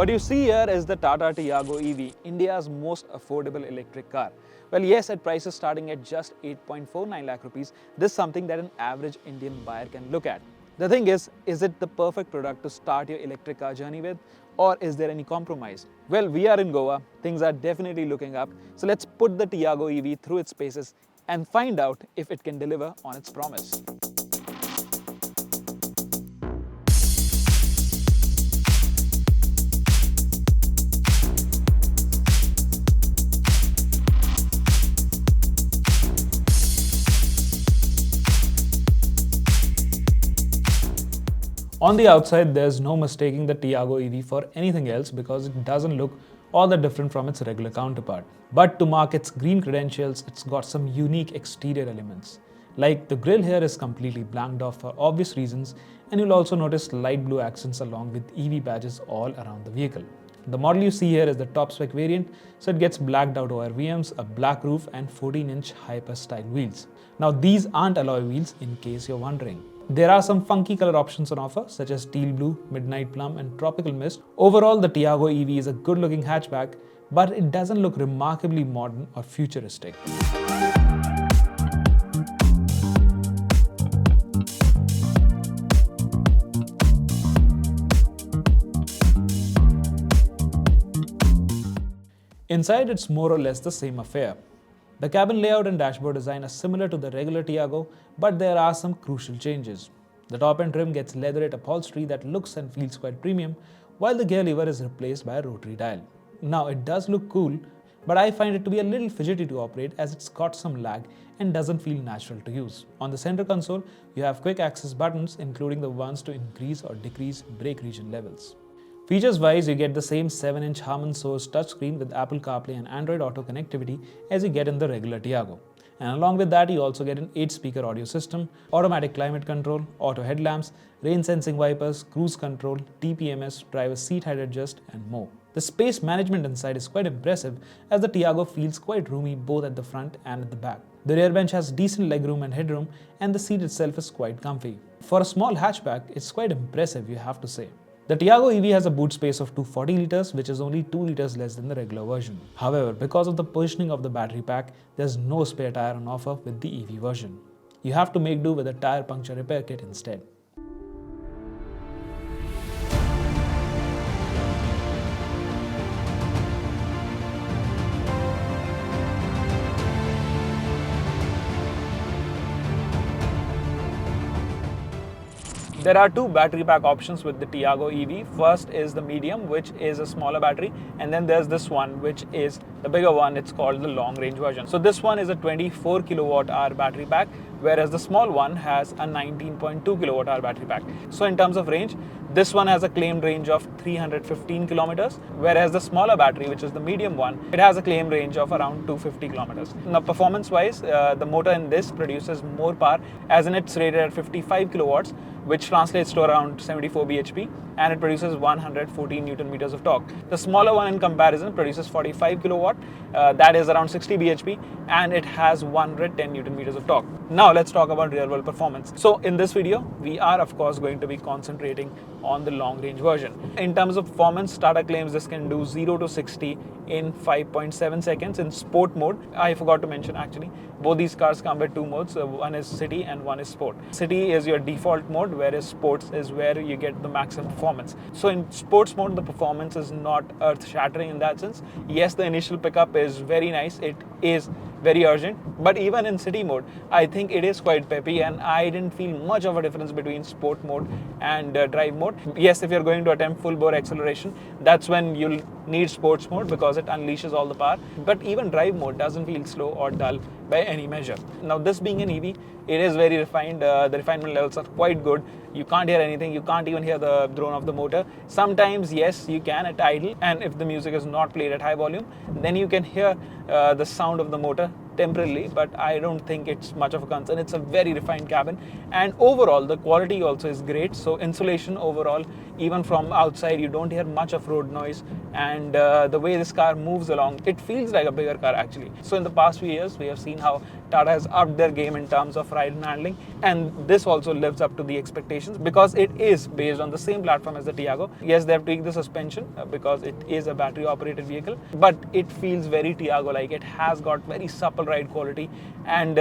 What you see here is the Tata Tiago EV, India's most affordable electric car. Well, yes, at prices starting at just 8.49 lakh rupees, this is something that an average Indian buyer can look at. The thing is it the perfect product to start your electric car journey with, or is there any compromise? Well, we are in Goa, things are definitely looking up, so let's put the Tiago EV through its paces and find out if it can deliver on its promise. On the outside, there's no mistaking the Tiago EV for anything else because it doesn't look all that different from its regular counterpart. But to mark its green credentials, it's got some unique exterior elements. Like the grille here is completely blanked off for obvious reasons, and you'll also notice light blue accents along with EV badges all around the vehicle. The model you see here is the top spec variant, so it gets blacked out ORVMs, a black roof and 14-inch hyper style wheels. Now these aren't alloy wheels in case you're wondering. There are some funky color options on offer such as teal blue, midnight plum and tropical mist. Overall, the Tiago EV is a good looking hatchback, but it doesn't look remarkably modern or futuristic. Inside, it's more or less the same affair. The cabin layout and dashboard design are similar to the regular Tiago, but there are some crucial changes. The top-end trim gets leatherette upholstery that looks and feels quite premium, while the gear lever is replaced by a rotary dial. Now, it does look cool, but I find it to be a little fidgety to operate as it's got some lag and doesn't feel natural to use. On the center console, you have quick access buttons, including the ones to increase or decrease brake region levels. Features-wise, you get the same 7-inch Harman Source touchscreen with Apple CarPlay and Android Auto connectivity as you get in the regular Tiago. And along with that, you also get an 8-speaker audio system, automatic climate control, auto headlamps, rain-sensing wipers, cruise control, TPMS, driver seat height adjust, and more. The space management inside is quite impressive as the Tiago feels quite roomy both at the front and at the back. The rear bench has decent legroom and headroom, and the seat itself is quite comfy. For a small hatchback, it's quite impressive, you have to say. The Tiago EV has a boot space of 240 litres, which is only 2 litres less than the regular version. However, because of the positioning of the battery pack, there's no spare tyre on offer with the EV version. You have to make do with a tyre puncture repair kit instead. There are two battery pack options with the Tiago EV. First is the medium, which is a smaller battery, and then there's this one, which is the bigger one. It's called the long range version. So this one is a 24 kilowatt hour battery pack, whereas the small one has a 19.2 kilowatt hour battery pack. So in terms of range, this one has a claimed range of 315 kilometers, whereas the smaller battery, which is the medium one, it has a claimed range of around 250 kilometers. Now, performance-wise, the motor in this produces more power, as in it's rated at 55 kilowatts, which translates to around 74 bhp, and it produces 114 Newton meters of torque. The smaller one in comparison produces 45 kilowatt, that is around 60 bhp, and it has 110 Newton meters of torque. Now let's talk about real world performance. So in this video, we are of course going to be concentrating on the long range version. In terms of performance, Tata claims this can do 0 to 60 in 5.7 seconds in sport mode. I forgot to mention actually, both these cars come with two modes. One is city and one is sport. City is your default mode, whereas sports is where you get the maximum performance. So in sports mode, the performance is not earth shattering in that sense. Yes, the initial pickup is very nice. It is very urgent, but even in city mode, I think it is quite peppy, and I didn't feel much of a difference between sport mode and drive mode. Yes, if you're going to attempt full bore acceleration, that's when you'll need sports mode because it unleashes all the power, but even drive mode doesn't feel slow or dull by any measure. Now, this being an EV, it is very refined. The refinement levels are quite good. You can't hear anything. You can't even hear the drone of the motor. Sometimes, yes, you can at idle, and if the music is not played at high volume, then you can hear the sound of the motor temporarily, but I don't think it's much of a concern. It's a very refined cabin, and overall the quality also is great. So insulation overall, even from outside, you don't hear much of road noise, and the way this car moves along, it feels like a bigger car actually. So in the past few years, we have seen how Tata has upped their game in terms of ride and handling, and this also lives up to the expectations because it is based on the same platform as the Tiago. Yes, they have tweaked the suspension because it is a battery operated vehicle, but it feels very Tiago like. It has got very supple ride quality, and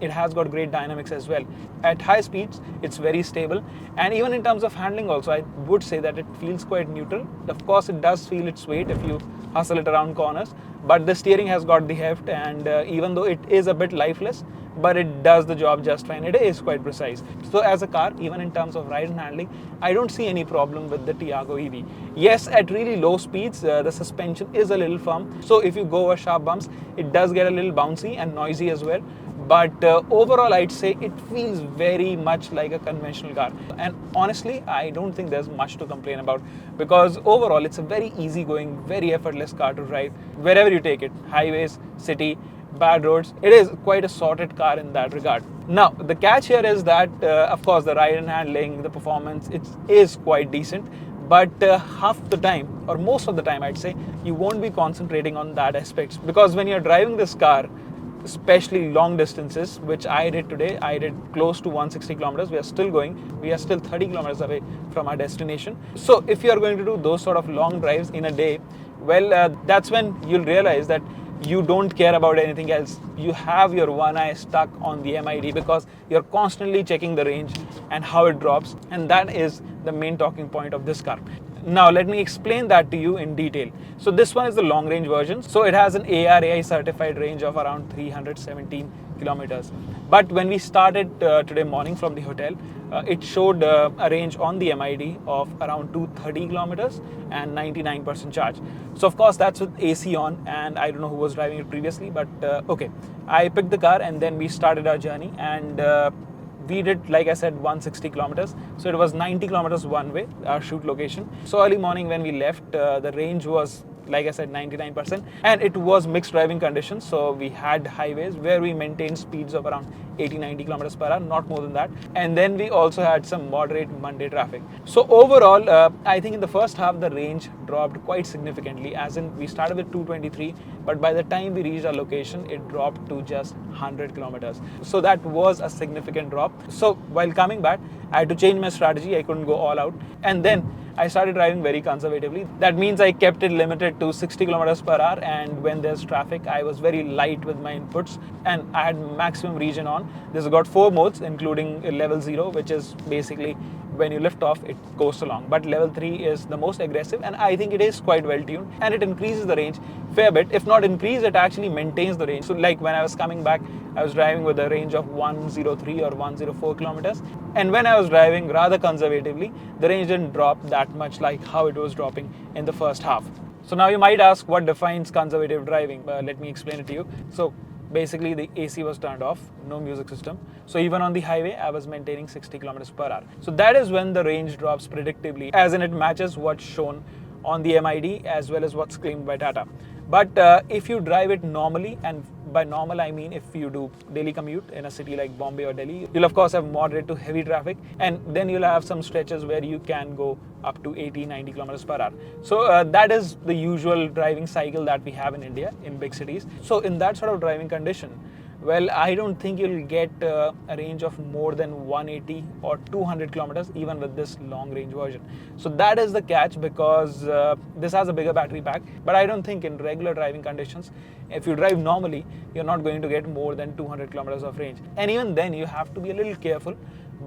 it has got great dynamics as well. At high speeds, it's very stable, and even in terms of handling also, I would say that it feels quite neutral. Of course, it does feel its weight if you hustle it around corners, but the steering has got the heft, and even though it is a bit lifeless, but it does the job just fine. It is quite precise. So as a car, even in terms of ride and handling, I don't see any problem with the Tiago EV. Yes, at really low speeds, the suspension is a little firm. So if you go over sharp bumps, it does get a little bouncy and noisy as well. But overall, I'd say it feels very much like a conventional car. And honestly, I don't think there's much to complain about, because overall, it's a very easygoing, very effortless car to drive wherever you take it. Highways, city, bad roads. It is quite a sorted car in that regard. Now, the catch here is that, of course, the ride and handling, the performance, it is quite decent. But half the time, or most of the time, I'd say, you won't be concentrating on that aspects, because when you're driving this car, especially long distances, which I did today. I did close to 160 kilometers. We are still going. We are still 30 kilometers away from our destination. So if you are going to do those sort of long drives in a day, well, that's when you'll realize that you don't care about anything else. You have your one eye stuck on the MID because you're constantly checking the range and how it drops. And that is the main talking point of this car. Now, let me explain that to you in detail. So this one is the long range version. So it has an ARAI certified range of around 317 kilometers. But when we started today morning from the hotel, it showed a range on the MID of around 230 kilometers and 99% charge. So of course that's with AC on, and I don't know who was driving it previously, but okay. I picked the car and then we started our journey, and we did, like I said, 160 kilometers. So it was 90 kilometers one way, our shoot location. So early morning when we left, the range was, like I said, 99%, and it was mixed driving conditions. So we had highways where we maintained speeds of around 80-90 kilometers per hour, not more than that. And then we also had some moderate Monday traffic. So overall, I think in the first half, the range dropped quite significantly, as in we started with 223, but by the time we reached our location, it dropped to just 100 kilometers. So that was a significant drop. So while coming back, I had to change my strategy. I couldn't go all out. And then I started driving very conservatively. That means I kept it limited to 60 kilometers per hour, and when there's traffic, I was very light with my inputs, and I had maximum region on. This has got 4 modes, including level 0, which is basically when you lift off, it goes along. But level 3 is the most aggressive, and I think it is quite well tuned, and it increases the range fair bit. If not increase, it actually maintains the range. So like when I was coming back, I was driving with a range of 103 or 104 kilometers. And when I was driving rather conservatively, the range didn't drop that much like how it was dropping in the first half. So now you might ask, what defines conservative driving? Let me explain it to you. So basically the AC was turned off, no music system. So even on the highway, I was maintaining 60 kilometers per hour. So that is when the range drops predictably, as in it matches what's shown on the MID as well as what's claimed by Tata. But if you drive it normally, and by normal I mean if you do daily commute in a city like Bombay or Delhi, you'll of course have moderate to heavy traffic, and then you'll have some stretches where you can go up to 80-90 kilometers per hour. So that is the usual driving cycle that we have in India in big cities. So in that sort of driving condition, well, I don't think you'll get a range of more than 180 or 200 kilometers even with this long range version. So that is the catch, because this has a bigger battery pack, but I don't think in regular driving conditions, if you drive normally, you're not going to get more than 200 kilometers of range. And even then you have to be a little careful.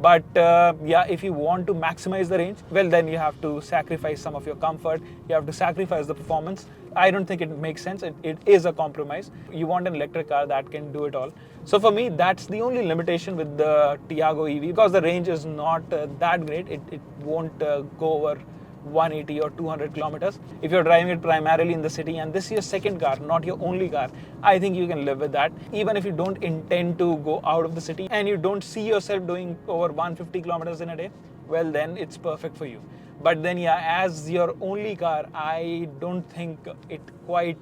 But yeah, if you want to maximize the range, well, then you have to sacrifice some of your comfort. You have to sacrifice the performance. I don't think it makes sense. It is a compromise. You want an electric car that can do it all. So for me, that's the only limitation with the Tiago EV, because the range is not that great. It won't go over 180 or 200 kilometers. If you're driving it primarily in the city and this is your second car, not your only car, I think you can live with that. Even if you don't intend to go out of the city and you don't see yourself doing over 150 kilometers in a day, well, then it's perfect for you. But then yeah, as your only car, I don't think it quite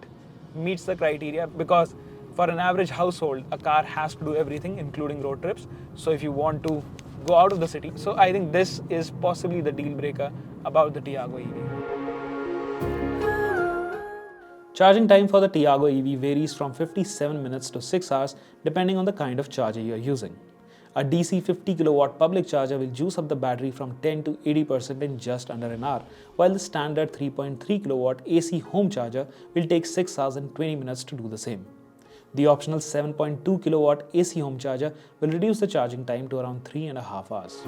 meets the criteria, because For an average household, a car has to do everything, including road trips. So if you want to go out of the city, so I think this is possibly the deal breaker about the Tiago EV. Charging time for the Tiago EV varies from 57 minutes to 6 hours depending on the kind of charger you are using. A DC 50 kilowatt public charger will juice up the battery from 10 to 80% in just under an hour, while the standard 3.3 kilowatt AC home charger will take 6 hours and 20 minutes to do the same. The optional 7.2 kilowatt AC home charger will reduce the charging time to around 3.5 hours.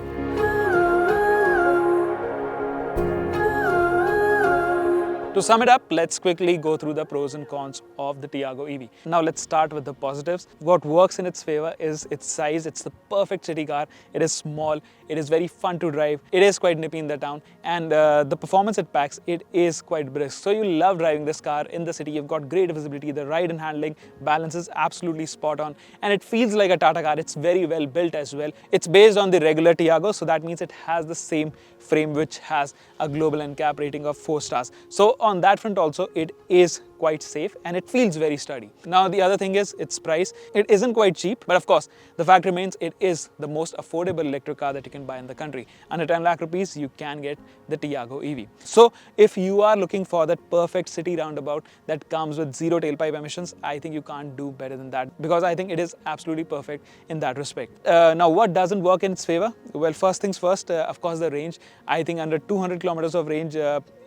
To sum it up, let's quickly go through the pros and cons of the Tiago EV. Now let's start with the positives. What works in its favor is its size. It's the perfect city car. It is small. It is very fun to drive. It is quite nippy in the town. And the performance it packs, it is quite brisk. So you love driving this car in the city. You've got great visibility. The ride and handling balance is absolutely spot on. And it feels like a Tata car. It's very well built as well. It's based on the regular Tiago. So that means it has the same frame which has a global NCAP rating of 4 stars. So on that front also, it is quite safe and it feels very sturdy. Now the other thing is its price. It isn't quite cheap, but of course the fact remains it is the most affordable electric car that you can buy in the country. Under 10 lakh rupees you can get the Tiago EV. So if you are looking for that perfect city roundabout that comes with zero tailpipe emissions, I think you can't do better than that, because I think it is absolutely perfect in that respect. Now what doesn't work in its favor? Well, first things first, of course the range. I think under 200 kilometers of range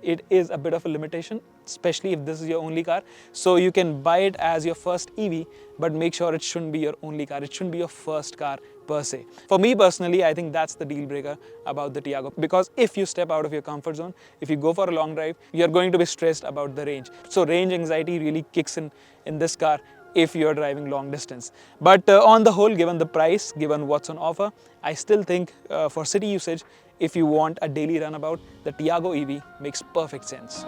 it is a bit of a limitation, especially if this is your only car. So you can buy it as your first EV, but make sure it shouldn't be your only car. It shouldn't be your first car per se. For me personally, I think that's the deal breaker about the Tiago, because if you step out of your comfort zone, if you go for a long drive, you're going to be stressed about the range. So range anxiety really kicks in this car if you're driving long distance. But on the whole, given the price, given what's on offer, I still think for city usage, if you want a daily runabout, the Tiago EV makes perfect sense.